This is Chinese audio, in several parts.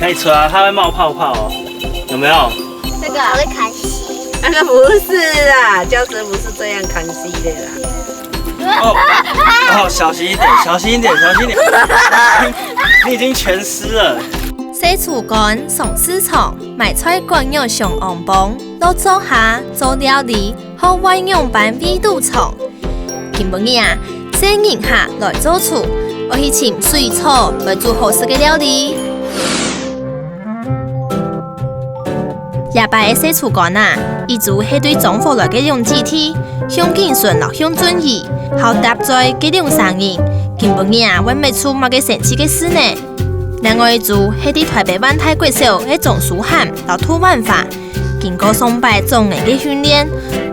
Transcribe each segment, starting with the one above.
可以吹啊，它会冒泡泡哦，有没有？这个会看戏。那个不是啦，教室不是这样看戏的啦。哦，小心一点，小心一点，小心一点！你已经全湿了。洗厝干、上市场、买菜馆用上红帮，都做下做料理，好外用版味道重。今晡日啊，这人下来做厝，我去请水草来做好食嘅料理。夜摆洗厝干啊，伊做系对丈夫来嘅用肢体，向敬顺落向尊义，好搭在嘅用上人。今晡日啊，我未出乜嘅神奇嘅事呢。另外做係啲台北灣泰國小嘅種樹漢到土辦法，經過崇拜眾人嘅訓練，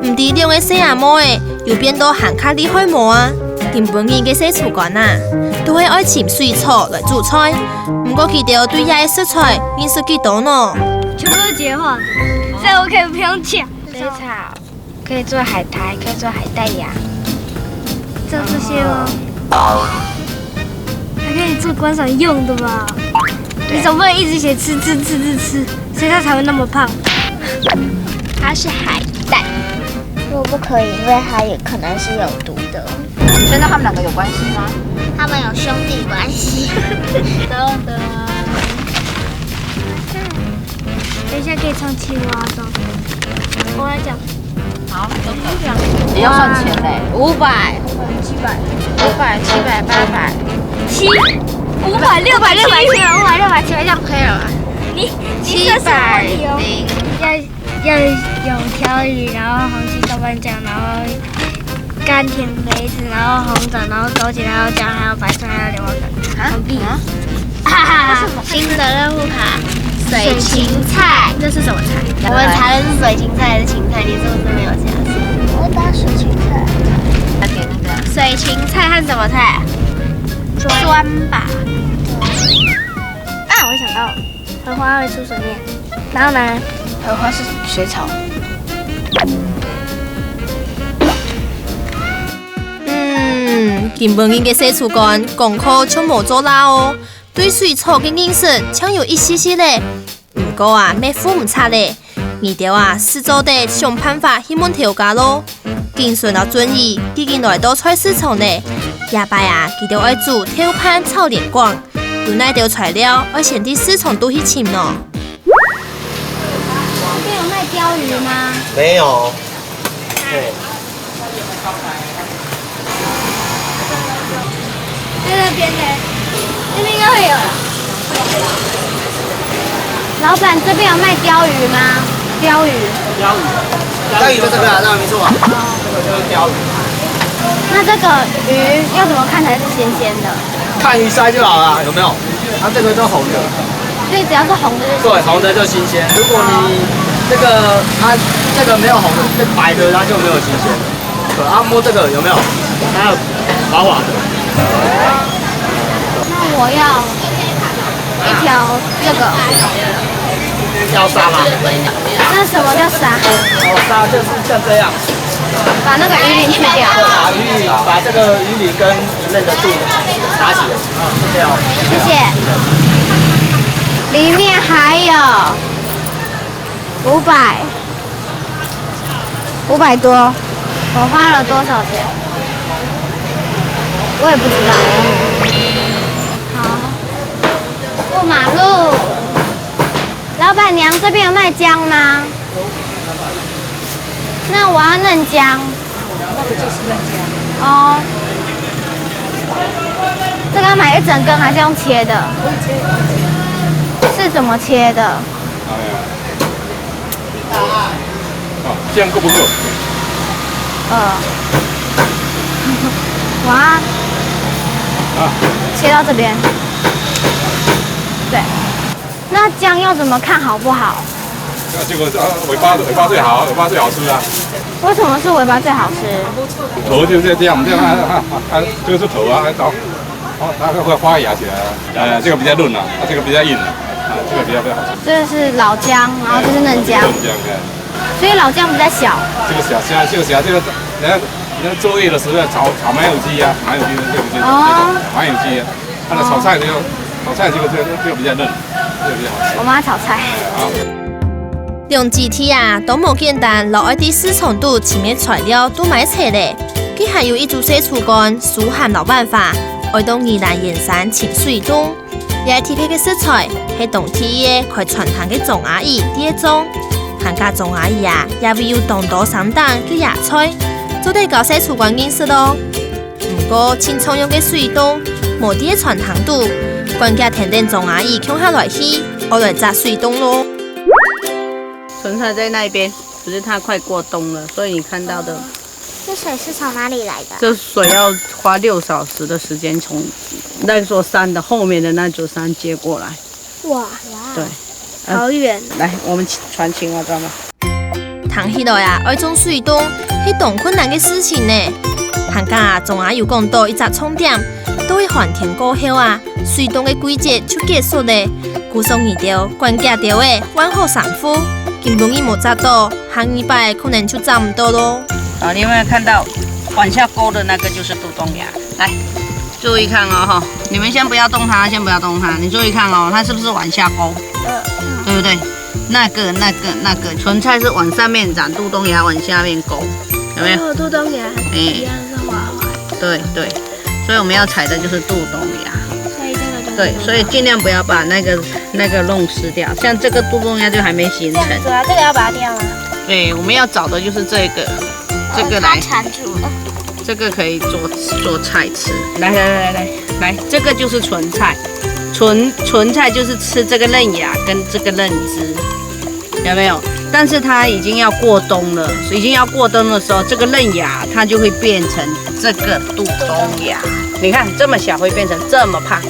唔知兩個細阿妹嘅又變到行卡厲害冇啊！今晡日嘅洗厝乾啊，都係愛潛水草來煮菜，唔過佢哋對野食材認識幾多呢？全部都結婚，所以我可以不用搶。水草可以做海苔，可以做海帶芽，做這些嗎？还可以做观赏用的吧？你总不能一直写吃，所以它才会那么胖。它是海带，如果不可以，因为它也可能是有毒的。所以那他们两个有关系吗？他们有兄弟关系。等一下可以唱青蛙颂。我来讲。好，都可以。也要算钱嘞500、700、800、500、600、700、这样可以了吧？你这什么理由？要有条鱼，然后红心豆瓣酱，然后甘甜梅子，然后红枣，然后枸杞，还有姜，还有白菜，还有莲花干。好厉害！哈哈，新的任务卡，水芹菜，这是什么菜？我们查的是水芹菜还是芹菜？你是不是没有加？我打水芹菜。水芹菜和什么菜？酸吧。啊，我想到了，荷花会出水面，然后呢？荷花是水草。今晡日嘅洗厝乾功課就冇做啦哦，對水草嘅認識搶有一些些咧，唔過啊，咩苦唔差咧，二條啊，試做地想辦法希望調價咯。經順啊遵義，已經來到菜市場咧，夜擺啊，佢哋愛煮跳盤炒蓮光，有那條材料愛先啲市場都去請咯。这边有卖鲷鱼吗？没有。对。在那边呢，这边应该会有。老板，这边有卖鲷鱼吗？鲷鱼就这个啊，那没错啊。这个就是鲷鱼。那这个鱼要怎么看才是新鲜的？看鱼鳃就好了，有没有？它这个都红的。所以只要是红的就行。对，红的就新鲜。如果你这个它这个没有红的，这白的它就没有新鲜的。对，啊摸这个有没有？它有滑滑的。那我要一条这个。要杀吗？那什么叫杀？杀就是像这样，把那个鱼鳞去掉。把鱼鳞，把这个鱼鳞跟里面的肚拿起来，就这样。谢谢。里面还有500多，我花了多少钱？我也不知道。好，过马路。老板娘，这边有卖姜吗？那我要嫩姜。那个就是嫩姜。哦。这个要买一整根还是用切的？是怎么切的？这样够不够？哇。切到这边。对。那姜要怎么看好不好？那这个尾巴最好，尾巴最好吃啊。为什么是尾巴最好吃？头就是这样，这样它这个是头啊，它会发芽起来。这个比较嫩啊，这个比较硬啊，这个比较好吃。这个是老姜，然后这是嫩姜。嫩姜看。所以老姜比较小。这个小，这个小，这个人家作业的时候炒麻油鸡啊，麻油鸡这个就是麻油鸡啊，它的炒菜这个比较嫩。这个比较好吃。我妈炒菜。用机体啊，都无简单，落爱伫市场度前面材料都买切咧。佢还有一组洗厨干、舒涵老办法，爱到宜兰盐山清水冻。也贴配嘅食材係当地嘅快传统嘅钟阿姨第一种，客家钟阿姨啊，也會有當多三檔嘅野菜，做得搞洗廚館認識咯。不過清倉用嘅水凍，無啲嘅傳統度，關鍵田定鐘阿姨搶下來去，我來炸水凍咯。纯菜在那边，只是它快过冬了，所以你看到的这水是从哪里来的？这水要花6小时的时间从那座山的后面的那座山接过来。哇，对，好远。来，我们传青蛙章吧。躺起來啊，愛種水凍係當困難嘅事情呢。客家仲也有講到一隻重點，到一寒天過後啊，水凍嘅季節就結束咧。故送二條關鍵條嘅玩好衫褲，根本已冇扎到，下一擺可能就扎唔到咯。好，你有没有看到往下勾的那个就是杜冬芽？来，注意看哦哈，你们先不要动它，先不要动它，你注意看哦，它是不是往下勾？对不对？那个纯菜是往上面长，杜冬芽往下面勾，有没有？杜冬芽一样是滑滑。对对，所以我们要采的就是杜冬芽。所以这个就是对，所以尽量不要把那个弄湿掉，像这个杜冬芽就还没形成。主要这个要拔掉吗？对，我们要找的就是这个。这个来，缠住了。这个可以做菜吃。来，这个就是纯菜，纯菜就是吃这个嫩芽跟这个嫩枝，有没有？但是它已经要过冬了，已经要过冬的时候，这个嫩芽它就会变成这个杜冬芽。你看这么小会变成这么胖，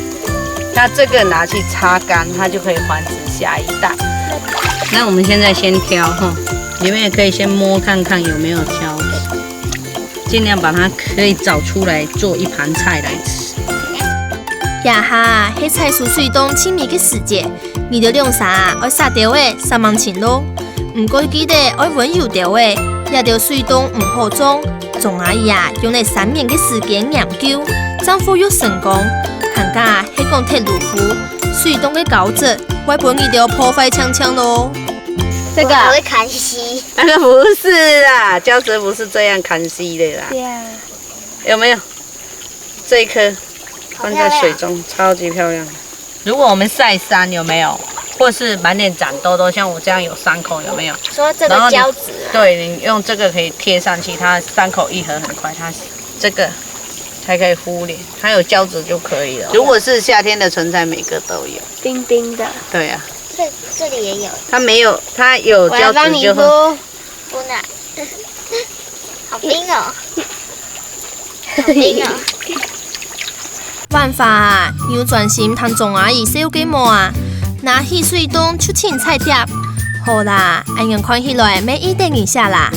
它这个拿去擦干，它就可以繁殖下一代。那我们现在先挑哈。你们也可以先摸看看有没有挑的，尽量把它可以找出来做一盘菜来吃。呀哈，係菜蔬水凍清味嘅時節，你哋兩啥愛殺掉嘅3萬錢咯。唔過記得愛溫柔掉嘅，也條水凍唔好裝。鐘阿姨啊，用嚟3年嘅時間研究，丈夫又成功。客家係講鐵爐夫，水凍嘅膠質，外本一條破壞槍槍咯。这个我会看戏。那个不是啦，胶质不是这样看稀的啦，对啊。有没有？这一颗放在水中，超级漂亮。如果我们晒伤有没有？或是满脸长痘痘，像我这样有伤口有没有？说这个胶质啊。对，你用这个可以贴上去，它伤口愈合很快。它这个才可以敷脸，它有胶质就可以了。如果是夏天的纯菜，每个都有。冰冰的。对呀、这里也有。它没有，它有胶质就会。敷奶。好冰哦。好冰哦。辦法啊，要專心聽鐘阿姨燒雞毛啊，拿起水凍出青菜碟。好啦，按樣看起來沒一定一下啦，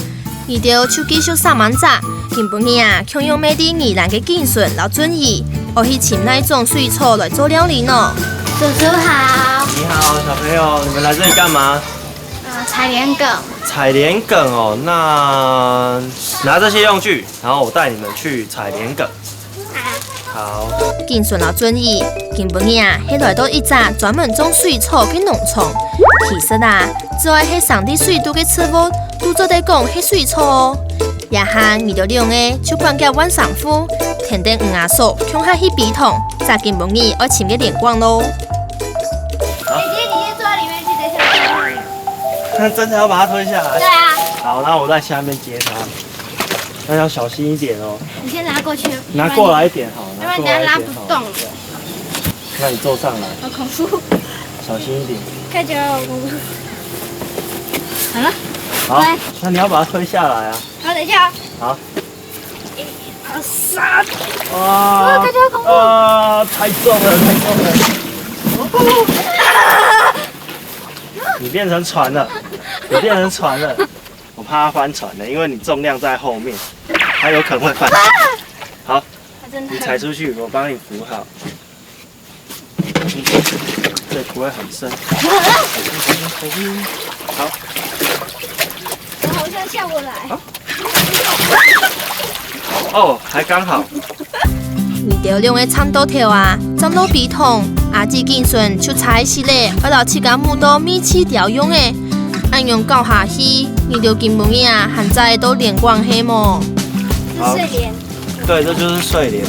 而條就繼續3萬扎。根本嘅啊，強用美啲宜蘭嘅技術老專業，我去請那種水草來做料理呢。叔叔好。你好，小朋友，你们来这里干嘛？采莲梗。采莲梗哦，那拿这些用具，然后我带你们去采莲梗。好。技術老專業，根本嘅啊，係來到一隻專門種水草嘅農場。其實啊，只要係上啲水稻嘅植物，都做得講係水草哦。也行你就用嘅，就關鍵玩衫褲，田定5牙數，向下去比桶，再根本嘅愛前嘅連光咯。姐姐，你先坐在里面，记得下去。真的要把它推下来？对啊。好，那我在下面接它，那要小心一点哦。你先拿过去。拿过来一点好，要不然拉不动。那你坐上来。好恐怖。小心一点。看起来好恐怖。好了。好，那你要把它推下来啊。好，等一下。好。好杀！哇！感觉好恐怖。太重了，太重了。你变成船了，你变成船了。我怕它翻船了，因为你重量在后面，它有可能会翻。好，你踩出去，我帮你扶好。这不会很深。好。我好像下不来。哦，还刚好。你條用嘅撐到條啊，浸到鼻筒，阿姊建顺出菜系列，我留7间木刀米起调用的，按用搞下去，你就根本呀，现在都连贯黑么？是睡莲。对，这就是睡莲。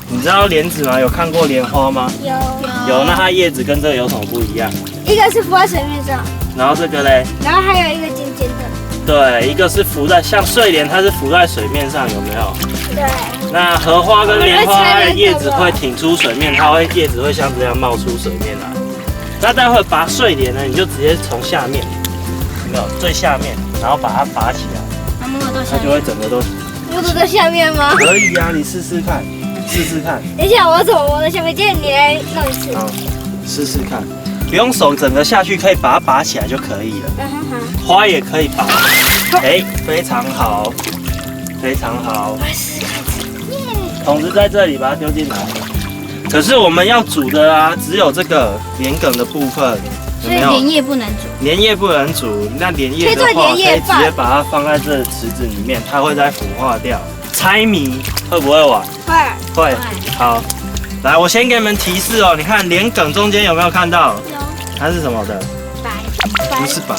你知道莲子吗？有看过莲花吗？有，那它叶子跟这个有什么不一样？一个是浮在水面上，然后这个嘞？然后还有一个尖尖的。对，一个是浮在像睡莲，它是浮在水面上，有没有？对。那荷花跟莲花，它的叶子会挺出水面，叶子会像这样冒出水面来。那待会拔睡莲呢，你就直接从下面，有没有最下面，然后把它拔起来，它就会整个都。摸得到下面吗？可以啊，你试试看。等一下，我怎么摸得下面？今天你来弄一次。好，试试看，不用手整个下去，可以把它拔起来就可以了。花也可以拔。非常好，非常好。桶子在这里，把它丢进来。可是我们要煮的啊，只有这个莲梗的部分，有没有？所以莲叶不能煮。莲叶不能煮，那莲叶的话，可以直接把它放在这池子里面，它会再腐化掉。猜谜会不会玩？会。好，来，我先给你们提示哦。你看莲梗中间有没有看到？有。它是什么的？白。不是白。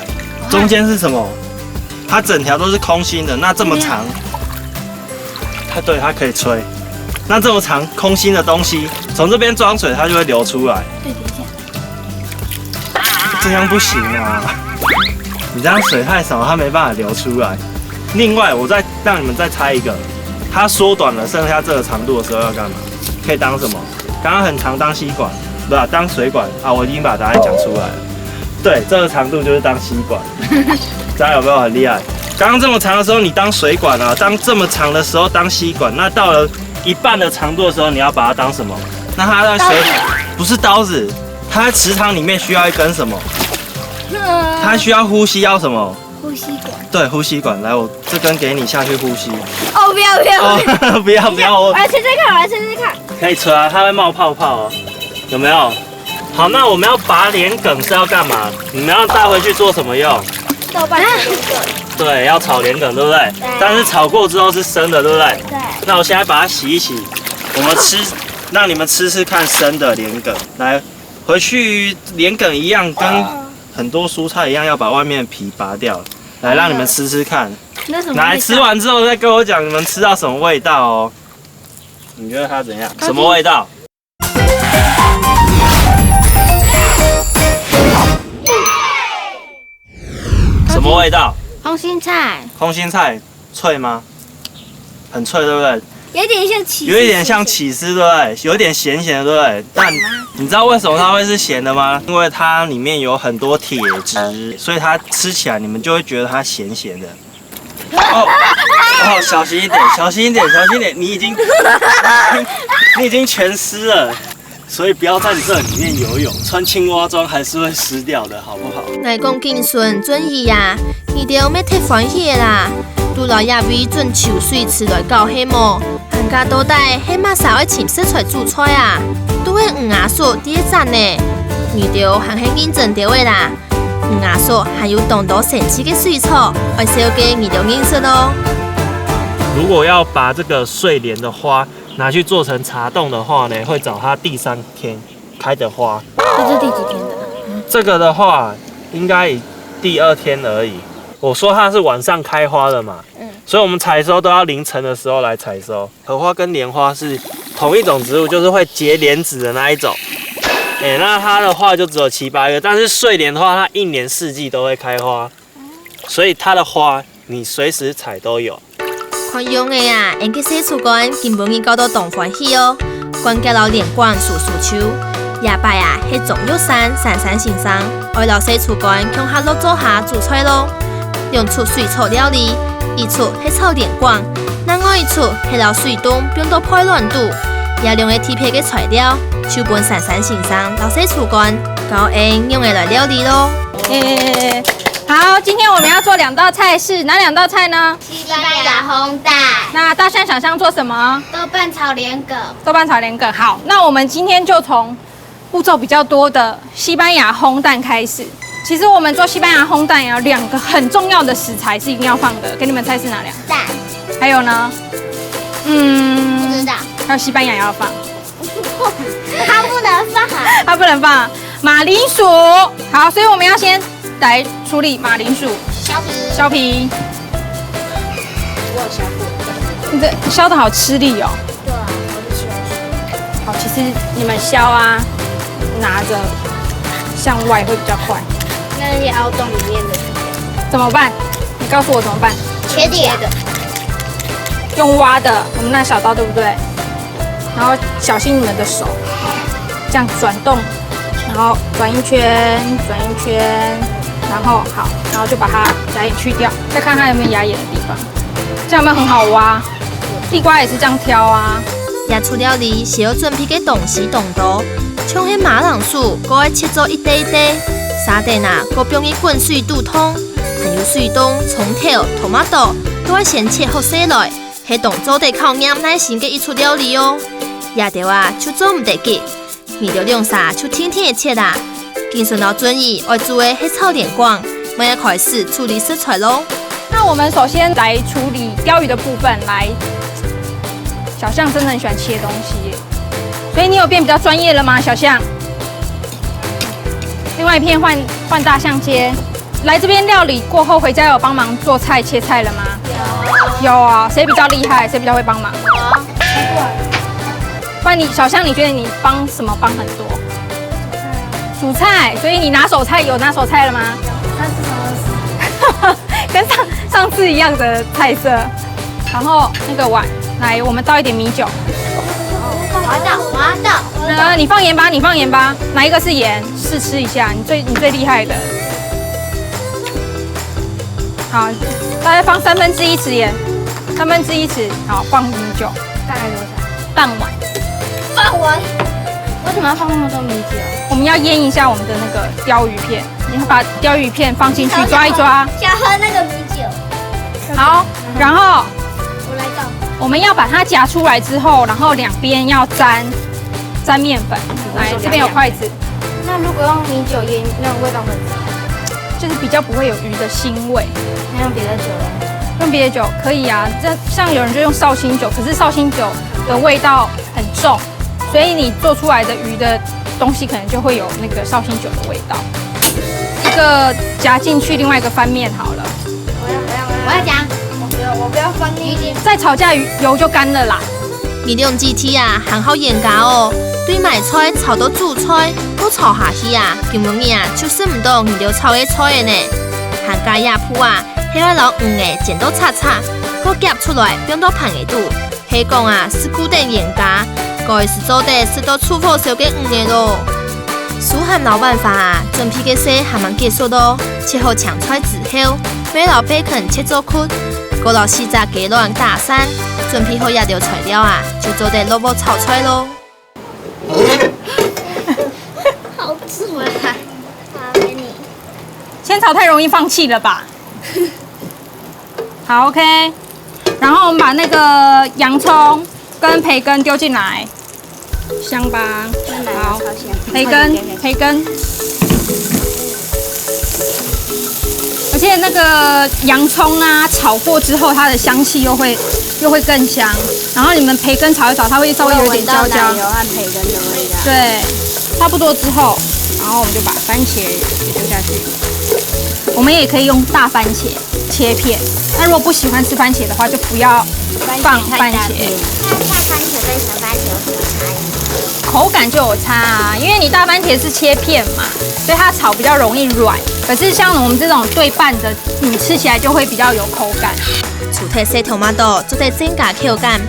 中间是什么？它整条都是空心的。那这么长，它可以吹。那这么长空心的东西，从这边装水，它就会流出来。对，等一下。这样不行啊！你这样水太少，它没办法流出来。另外，我再让你们再猜一个。它缩短了，剩下这个长度的时候要干嘛？可以当什么？刚刚很长，当吸管，不是当水管啊！我已经把答案讲出来了。对，这个长度就是当吸管。大家有没有很厉害？刚刚这么长的时候，你当水管啊；当这么长的时候当吸管。那到了一半的长度的时候，你要把它当什么？那它在水不是刀子，它在池塘里面需要一根什么？它需要呼吸，要什么？呼吸管。对，呼吸管。来，我这根给你下去呼吸。哦，不要！不要！我来吹吹看。可以吹啊，它会冒泡泡哦，有没有？好，那我们要拔莲梗是要干嘛？你们要带回去做什么用？豆瓣炒莲梗。对，要炒莲梗，对不对？对。但是炒过之后是生的，对不对？对。那我现在把它洗一洗，我们让你们吃看生的莲梗。来，回去莲梗一样，跟很多蔬菜一样，要把外面的皮拔掉。来，让你们吃看。来，吃完之后再跟我讲你们吃到什么味道哦。你觉得它怎样？什么味道？什么味道？空心菜。空心菜脆吗？很脆，对不对？有点像起司。有一点像起司，对不对？有点咸咸的，对不对？但你知道为什么它会是咸的吗？因为它里面有很多铁质，所以它吃起来你们就会觉得它咸咸的。哦，小心一点，小心一点，小心一点！你已经全湿了，所以不要在这里面游泳，穿青蛙装还是会湿掉的，好不好？来讲建顺准意啊，你就要特欢喜的啦。拄到野味准秋水吃来到黑幕，人家倒带黑马稍微浸洗出来煮菜啊，都会黄芽素第一站呢，你就很很认真对啦。黄芽素含有众多神奇的水草，会烧给你就认识咯。如果要把这个睡莲的花拿去做成茶冻的话呢，会找它第3天开的花。这是第几天的？这个的话，应该第2天而已。我说它是晚上开花的嘛，所以我们采收都要凌晨的时候来采收。荷花跟莲花是同一种植物，就是会结莲子的那一种。那它的话就只有7、8月，但是睡莲的话，它1年4季都会开花，所以它的花你随时采都有。看用的啊，用去洗厝管，根本已搞到同欢喜哦。管家老连贯树树树，夜拜啊，迄种玉山闪闪星星，为了洗厝管，向下落做下煮菜咯。用出水草料理，一出迄草连贯，另外一出迄老水冻变到破乱度，也用个铁皮嘅材料，手本闪闪星星，老洗厝管，高用用个来料理咯。好，今天我们要做2道菜是哪2道菜呢？西班牙烘蛋。那大象想象做什么？豆瓣炒莲梗。豆瓣炒莲梗。好，那我们今天就从步骤比较多的西班牙烘蛋开始。其实我们做西班牙烘蛋也有2个很重要的食材是一定要放的，给你们猜是哪2？蛋。还有呢？不知道。还有西班牙也要放。它不能放。它不能放马铃薯。好，所以我们要先来处理马铃薯。削皮。我有削过。你这削的好吃力哦。对啊，我就喜欢削。好，其实你们削啊，拿着向外会比较快。那些凹洞里面的怎么办？你告诉我怎么办？切掉的。用挖的，我们那小刀对不对？然后小心你们的手，这样转动，然后转一圈，转一圈，然后好，然后就把它牙眼去掉，再看看有没有牙眼的地方，这样有没有很好挖？地瓜也是这样挑啊。野出料理是要准备嘅东西同多，像迄马铃薯，搁要切做一块一块，沙丁啊，搁放去滚水煮汤，还有水冻、葱头、토마토，都要先切好细来。迄动作得靠验耐心嘅一出料理哦。野条啊，就做唔得急，味道凉啥就天天的切啦。跟顺到准意爱煮的迄炒莲光，我要开始处理食材咯。那我们首先来处理鲷鱼的部分，来。小象真的很喜欢切东西耶，所以你有变比较专业了吗，小象？另外一片换大象切。来这边料理过后，回家有帮忙做菜切菜了吗？有啊，谁比较厉害？谁比较会帮忙？不然你小象，你觉得你帮什么帮很多？煮菜，所以你拿手菜有拿手菜了吗？跟上次一样的菜色。然后那个碗，来我们倒一点米酒。我要倒。你放盐巴，你放盐巴。哪一个是盐？试吃一下，你最厉害的。好，大概放1/3匙盐，1/3匙。好，放米酒，大概多少？半碗。半碗？为什么要放那么多米酒？我们要腌一下我们的那个鲷鱼片，你把鲷鱼片放进去抓一抓。想喝那个米酒。好，然后我来倒。我们要把它夹出来之后，然后两边要沾面粉。来，这边有筷子。那如果用米酒腌，那个味道很差。就是比较不会有鱼的腥味。那用别的酒嘞？用别的酒可以啊，这像有人就用绍兴酒，可是绍兴酒的味道很重，所以你做出来的鱼的东西可能就会有那个绍兴酒的味道。一个夹进去，另外一个翻面好了。我要夹。我不要放那些。再炒架鱼油就干了啦。米用鸡体啊，很好研究哦。对买菜炒到煮菜，搁炒下去啊，根本啊就是唔到你就炒嘅菜的呢。行家也铺啊，迄个老黄嘅剪刀叉叉，搁夹出来放到盘嘅肚。迄讲啊是固定严家，个是做得是到出货烧嘅黄嘅咯。苏汉老办法啊，准备嘅些还蛮结束咯。切好青菜之后，买老贝肯切做块，搁老四只鸡卵打散，准备好一条材料啊，就做得萝卜炒菜咯。好吃我来，给你。先炒太容易放弃了吧？好 ，OK。然后我们把那个洋葱跟培根丢进来，香吧？好，培根。而且那个洋葱啊，炒过之后，它的香气又会更香。然后你们培根炒一炒，它会稍微有点焦焦。奶油和培根的味道。对，差不多之后，然后我们就把番茄也丢下去。我们也可以用大番茄切片，那如果不喜欢吃番茄的话，就不要放番茄。那大番茄跟小番茄有什么差异？口感就有差啊，因为你大番茄是切片嘛，所以它炒比较容易软。可是像我们这种对半的，你吃起来就会比较有口感。除特色토마토做得增加口感。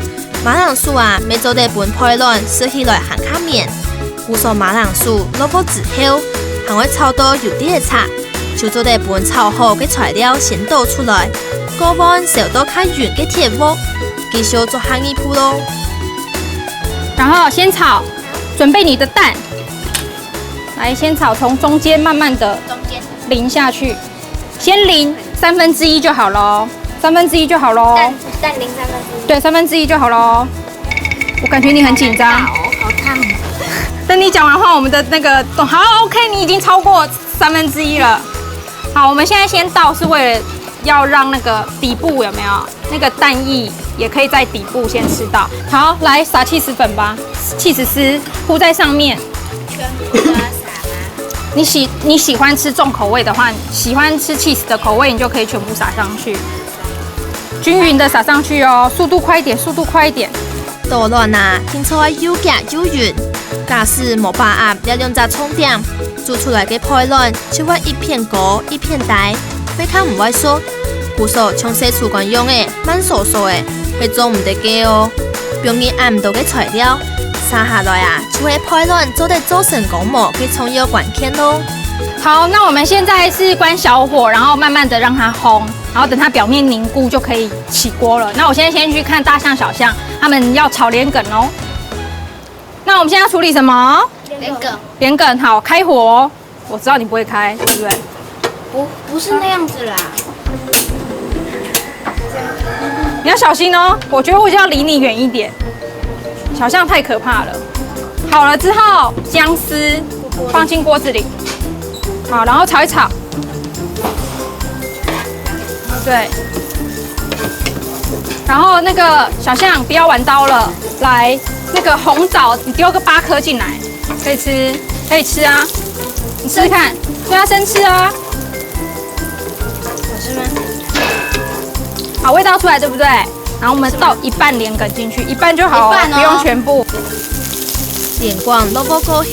马铃薯啊，要做得本配卵，吃起来很较绵。古熟马铃薯萝卜之后，还会炒到有啲嘅菜，就做得本炒好嘅材料先倒出来，锅碗烧到较圆嘅铁锅，继续做下一步咯。然后先炒，准备你的蛋，来先炒，从中间慢慢的淋下去，先淋1/3就好咯，1/3就好咯。蛋淋1/3。对1/3就好咯。我感觉你很紧张。好烫。等你讲完话，我们的那个好 OK， 你已经超过1/3了。好，我们现在先倒，是为了要让那个底部有没有那个蛋液也可以在底部先吃到。好，来撒起司粉吧，起司丝铺在上面。全部都要撒吗？你喜欢吃重口味的话，喜欢吃 cheese 的口味，你就可以全部撒上去，均匀的撒上去哦，速度快一点，速度快一点。捣乱啊，听出来又夹又匀，假使无把握要用只冲点，做出来嘅配卵就会一片高一片大，非常唔会熟。古时候从西厨馆用嘅慢熟熟嘅，会做唔得嘅哦。容易按唔到嘅材料，撒下来啊，就会配卵做得做成功模嘅葱油管片咯。好，那我们现在是关小火，然后慢慢的让它烘，然后等它表面凝固就可以起锅了。那我现在先去看大象、小象，他们要炒莲梗哦。那我们现在要处理什么？莲梗，好，开火哦。我知道你不会开，对不对？不是那样子啦。你要小心哦，我觉得我就要离你远一点，小象太可怕了。好了之后，姜丝放进锅子里，好，然后炒一炒。对，然后那个小象不要玩刀了，来，那个红枣你丢个8颗进来，可以吃，可以吃啊，你试试看，对啊，生吃啊，好吃吗？好，味道出来对不对？然后我们倒一半莲梗进去，一半就好哦，不用全部。莲光萝卜过后，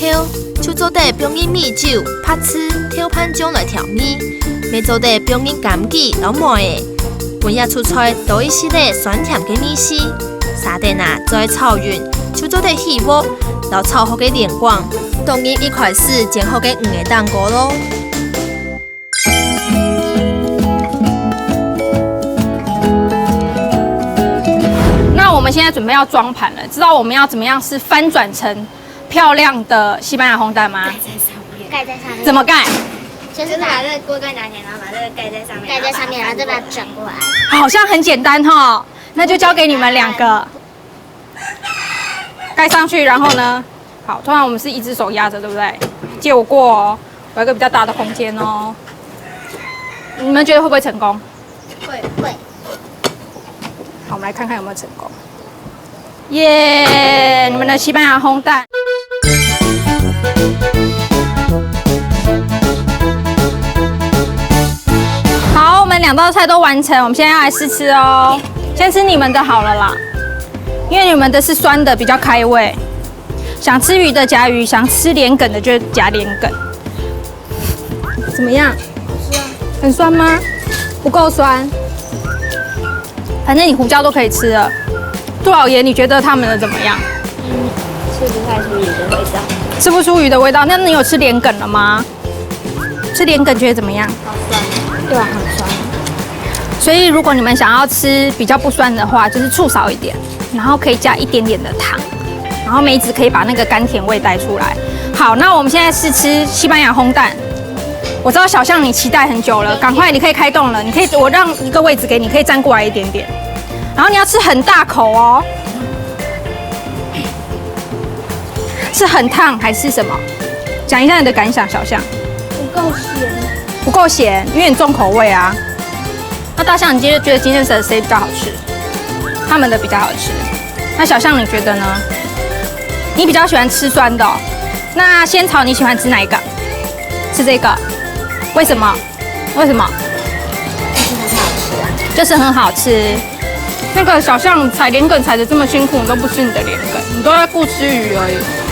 就做得冰饮米酒、拍翅、跳盘酱来调味，未做得冰饮柑橘老梅的。本日出菜多一系列酸甜嘅米丝，沙丁啊再炒匀，就做得起锅，然后炒好嘅莲光，当然一块是煎好嘅鱼嘅蛋糕咯。那我们现在准备要装盘了，知道我们要怎么样是翻转成漂亮的西班牙烘蛋吗？盖在上面。怎么盖？就是把这个锅盖拿起来，然后把这个盖在上面，盖在上面，然后再把它转过来。好像很简单哈，那就交给你们2个，盖上去，然后呢，好，通常我们是一只手压着，对不对？借我过哦，我有一个比较大的空间哦。你们觉得会不会成功？会。好，我们来看看有没有成功。耶！你们的西班牙烘蛋。好，我们2道菜都完成，我们现在要来试吃哦。先吃你们的好了啦，因为你们的是酸的，比较开胃。想吃鱼的夹鱼，想吃莲梗的就夹莲梗。怎么样？很酸吗？不够酸。反正你胡椒都可以吃了。杜老爷，你觉得他们的怎么样？吃不太出鱼的味道。吃不出鱼的味道，那你有吃莲梗了吗？吃莲梗觉得怎么样？好酸。对啊，很酸。所以如果你们想要吃比较不酸的话，就是醋少一点，然后可以加一点点的糖，然后梅子可以把那个甘甜味带出来。好，那我们现在是吃西班牙烘蛋。我知道小象你期待很久了，赶快你可以开动了，你可以我让一个位置给你，可以站过来一点点。然后你要吃很大口哦，是很烫还是什么？讲一下你的感想，小象。不够咸。不够咸，因为你重口味啊。那大象，你觉得今天的谁比较好吃？他们的比较好吃。那小象你觉得呢？你比较喜欢吃酸的哦。那仙草你喜欢吃哪一个？吃这个。为什么？为什么？就是很好吃。那个小象采莲梗采的这么辛苦，你都不吃你的莲梗，你都在顾吃鱼而已。